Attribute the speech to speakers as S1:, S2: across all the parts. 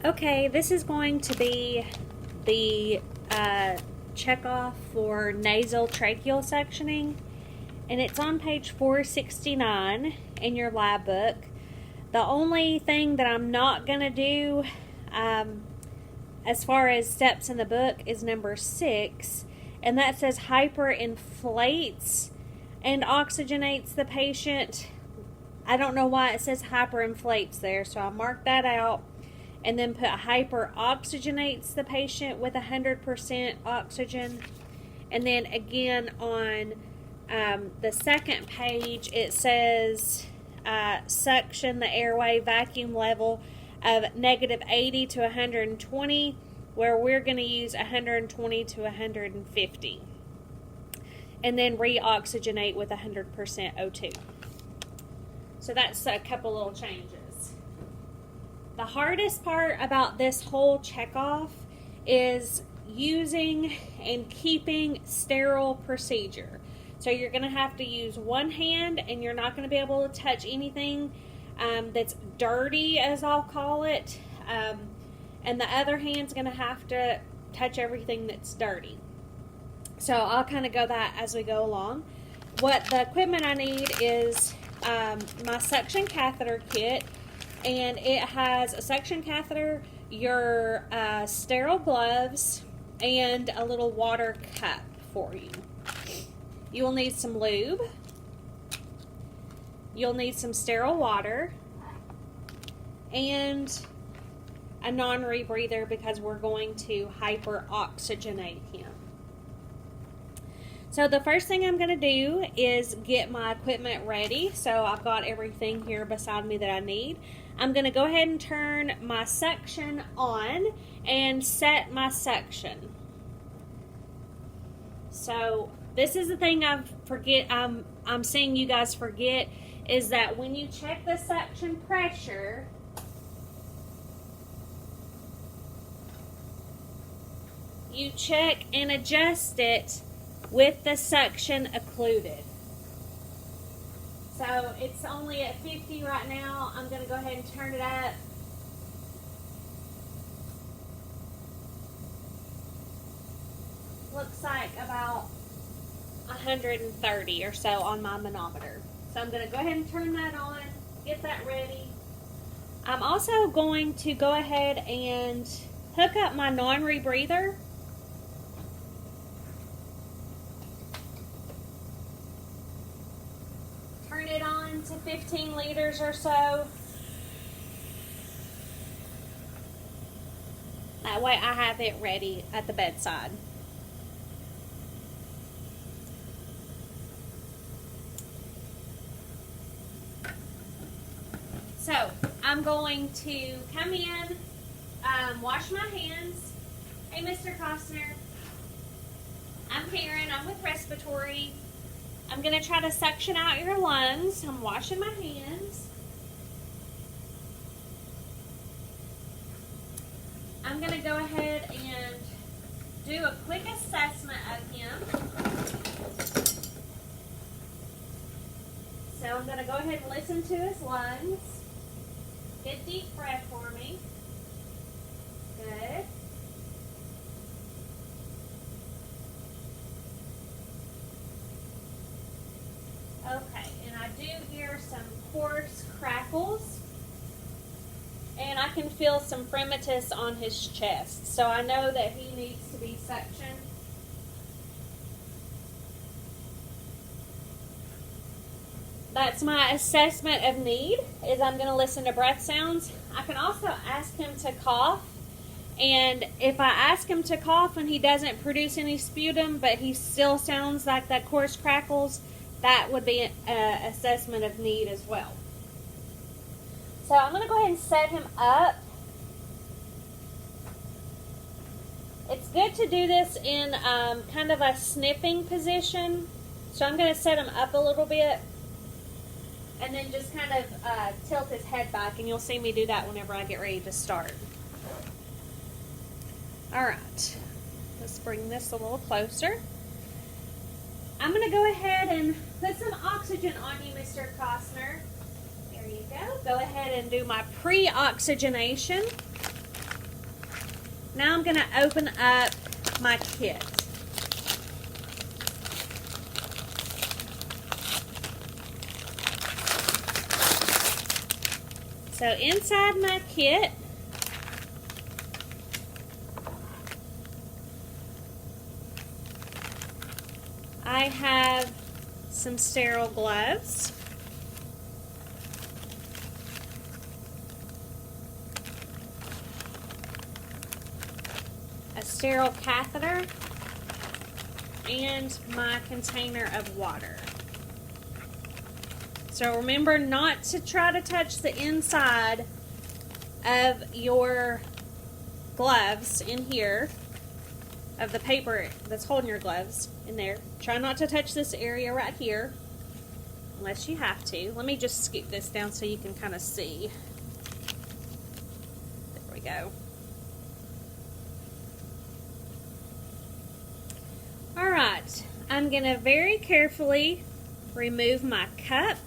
S1: Okay, this is going to be the checkoff for nasal tracheal sectioning, and it's on page 469 in your lab book. The only thing that I'm not going to do as far as steps in the book is number 6, and that says hyperinflates and oxygenates the patient. I don't know why it says hyperinflates there, so I marked that out and then put hyperoxygenates the patient with 100% oxygen. And then again on the second page it says suction the airway vacuum level of -80 to 120, where we're going to use 120 to 150. And then reoxygenate with 100% O2. So that's a couple little changes. The hardest part about this whole checkoff is using and keeping sterile procedure. So you're going to have to use one hand, and you're not going to be able to touch anything that's dirty, as I'll call it. And the other hand's going to have to touch everything that's dirty. So I'll kind of go that as we go along. What the equipment I need is my suction catheter kit, and it has a suction catheter, your sterile gloves, and a little water cup for you. You will need some lube. You'll need some sterile water and a non-rebreather because we're going to hyperoxygenate him. So the first thing I'm going to do is get my equipment ready. So I've got everything here beside me that I need. I'm going to go ahead and turn my suction on and set my suction. So this is the thing I'm seeing you guys forget, is that when you check the suction pressure, you check and adjust it with the suction occluded. So it's only at 50 right now. I'm going to go ahead and turn it up. Looks like about 130 or so on my manometer. So I'm going to go ahead and turn that on, get that ready. I'm also going to go ahead and hook up my non-rebreather. Turn it on to 15 liters or so. That way I have it ready at the bedside. So I'm going to come in, wash my hands. Hey, Mr. Costner. I'm Karen. I'm with respiratory. I'm going to try to suction out your lungs. I'm washing my hands. I'm going to go ahead and do a quick assessment of him. So I'm going to go ahead and listen to his lungs. Get deep breath for me. Good. Okay, and I do hear some coarse crackles, and I can feel some fremitus on his chest, so I know that he needs to be suctioned. That's my assessment of need, is I'm going to listen to breath sounds. I can also ask him to cough, and if I ask him to cough and he doesn't produce any sputum, but he still sounds like that coarse crackles, that would be an assessment of need as well. So I'm going to go ahead and set him up. It's good to do this in kind of a sniffing position. So I'm going to set him up a little bit and then just kind of tilt his head back, and you'll see me do that whenever I get ready to start. Alright, let's bring this a little closer. I'm going to go ahead and put some oxygen on you, Mr. Costner. There you go. Go ahead and do my pre-oxygenation. Now I'm going to open up my kit. So inside my kit, I have some sterile gloves, a sterile catheter, and my container of water. So remember not to try to touch the inside of your gloves in here, of the paper that's holding your gloves in there. Try not to touch this area right here, unless you have to. Let me just scoop this down so you can kind of see. There we go. Alright, I'm going to very carefully remove my cup.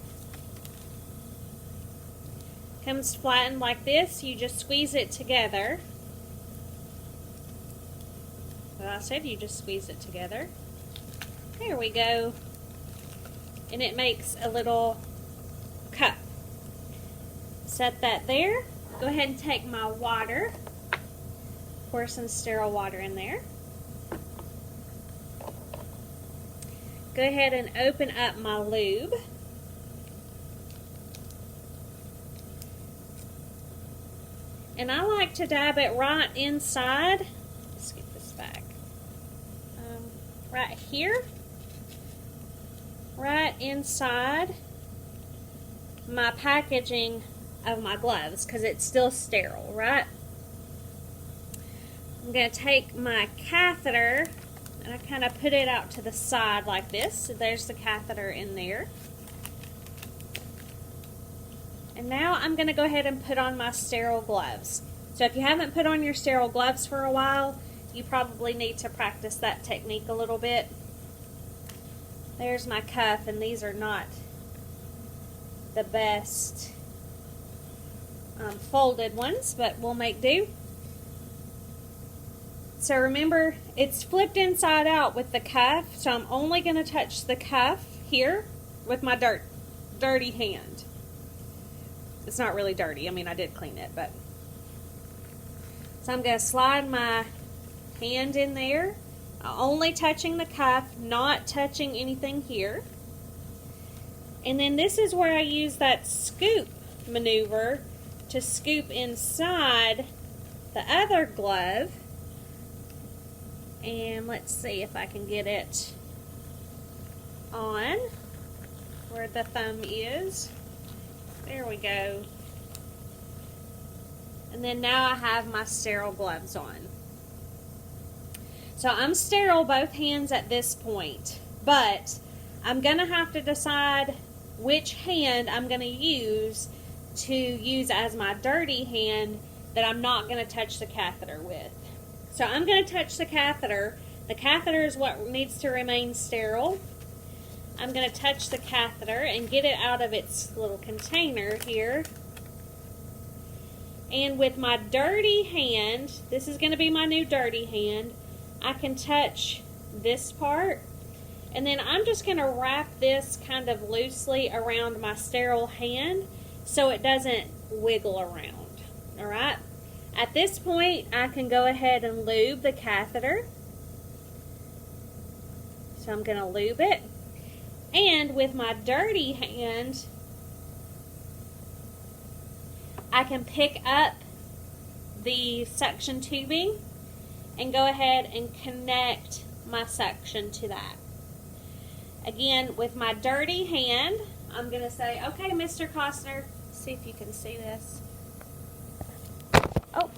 S1: Comes flattened like this. You just squeeze it together. Well, I said you just squeeze it together. There we go. And it makes a little cup. Set that there. Go ahead and take my water. Pour some sterile water in there. Go ahead and open up my lube. And I like to dab it right inside. Let's get this back. Right here. Right inside my packaging of my gloves, because it's still sterile, right? I'm going to take my catheter and I kind of put it out to the side like this. So there's the catheter in there. And now I'm going to go ahead and put on my sterile gloves. So if you haven't put on your sterile gloves for a while, you probably need to practice that technique a little bit. There's my cuff, and these are not the best folded ones, but we'll make do. So remember, it's flipped inside out with the cuff, so I'm only going to touch the cuff here with my dirty hand. It's not really dirty. I mean, I did clean it, but... So I'm going to slide my hand in there, only touching the cuff, not touching anything here. And then this is where I use that scoop maneuver to scoop inside the other glove. And let's see if I can get it on where the thumb is. There we go. And then now I have my sterile gloves on. So I'm sterile both hands at this point, but I'm going to have to decide which hand I'm going to use as my dirty hand that I'm not going to touch the catheter with. So I'm going to touch the catheter. The catheter is what needs to remain sterile. I'm going to touch the catheter and get it out of its little container here. And with my dirty hand, this is going to be my new dirty hand, I can touch this part. And then I'm just going to wrap this kind of loosely around my sterile hand so it doesn't wiggle around. Alright? At this point, I can go ahead and lube the catheter. So I'm going to lube it. And with my dirty hand, I can pick up the suction tubing and go ahead and connect my suction to that. Again, with my dirty hand, I'm going to say, okay, Mr. Costner, see if you can see this. Oh,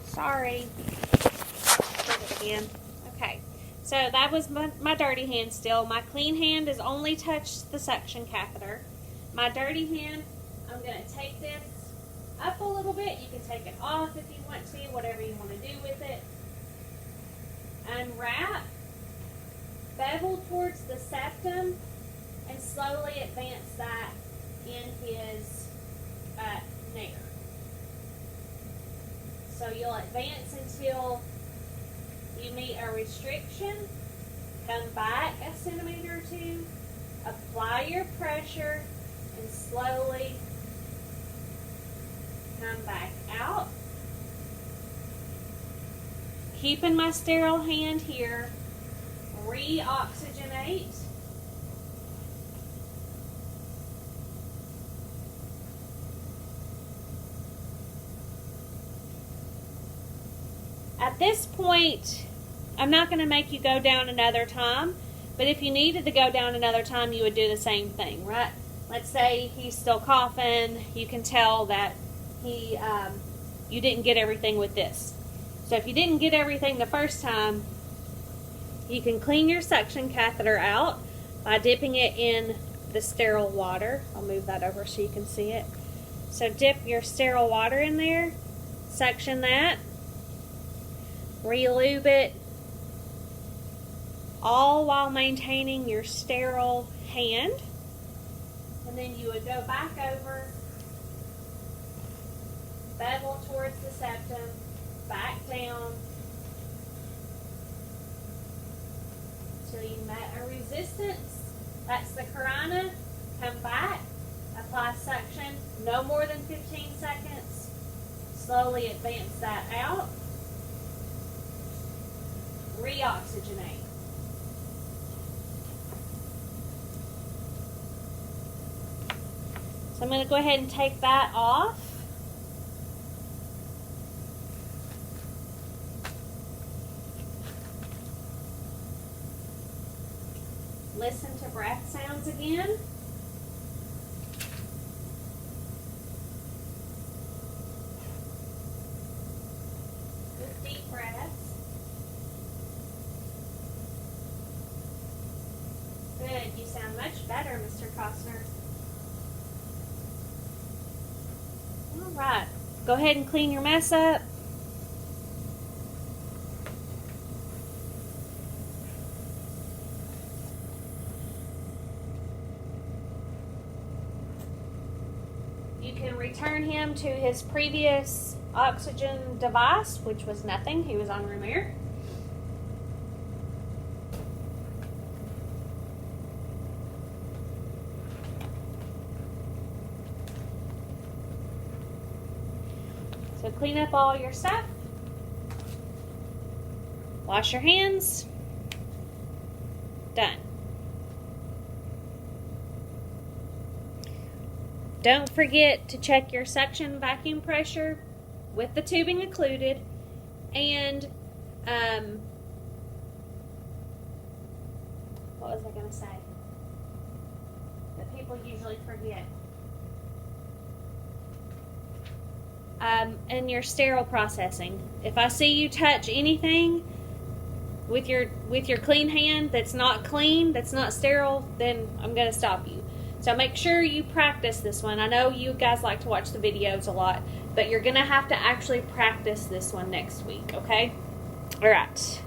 S1: sorry. Did it again. Okay, so that was my dirty hand still. My clean hand has only touched the suction catheter. My dirty hand, I'm going to take this up a little bit. You can take it off if you want to, whatever you want to do with it. Unwrap, bevel towards the septum, and slowly advance that in his nair. So So you'll advance until you meet a restriction, come back a centimeter or two, apply your pressure, and slowly come back out. Keeping my sterile hand here, reoxygenate. At this point, I'm not going to make you go down another time, but if you needed to go down another time, you would do the same thing, right? Let's say he's still coughing. You can tell that you didn't get everything with this. So if you didn't get everything the first time, you can clean your suction catheter out by dipping it in the sterile water. I'll move that over so you can see it. So dip your sterile water in there, suction that, re-lube it, all while maintaining your sterile hand. And then you would go back over, bevel towards the septum, back down until you met a resistance. That's the carina. Come back, apply suction, no more than 15 seconds. Slowly advance that out. Reoxygenate. So I'm going to go ahead and take that off. Listen to breath sounds again. Good deep breaths. Good. You sound much better, Mr. Costner. All right. Go ahead and clean your mess up. You can return him to his previous oxygen device, which was nothing. He was on room air. So clean up all your stuff. Wash your hands. Done. Don't forget to check your suction vacuum pressure with the tubing included, and what was I going to say that people usually forget? And your sterile processing. If I see you touch anything with your clean hand that's not clean, that's not sterile, then I'm going to stop you. So make sure you practice this one. I know you guys like to watch the videos a lot, but you're going to have to actually practice this one next week, okay? All right.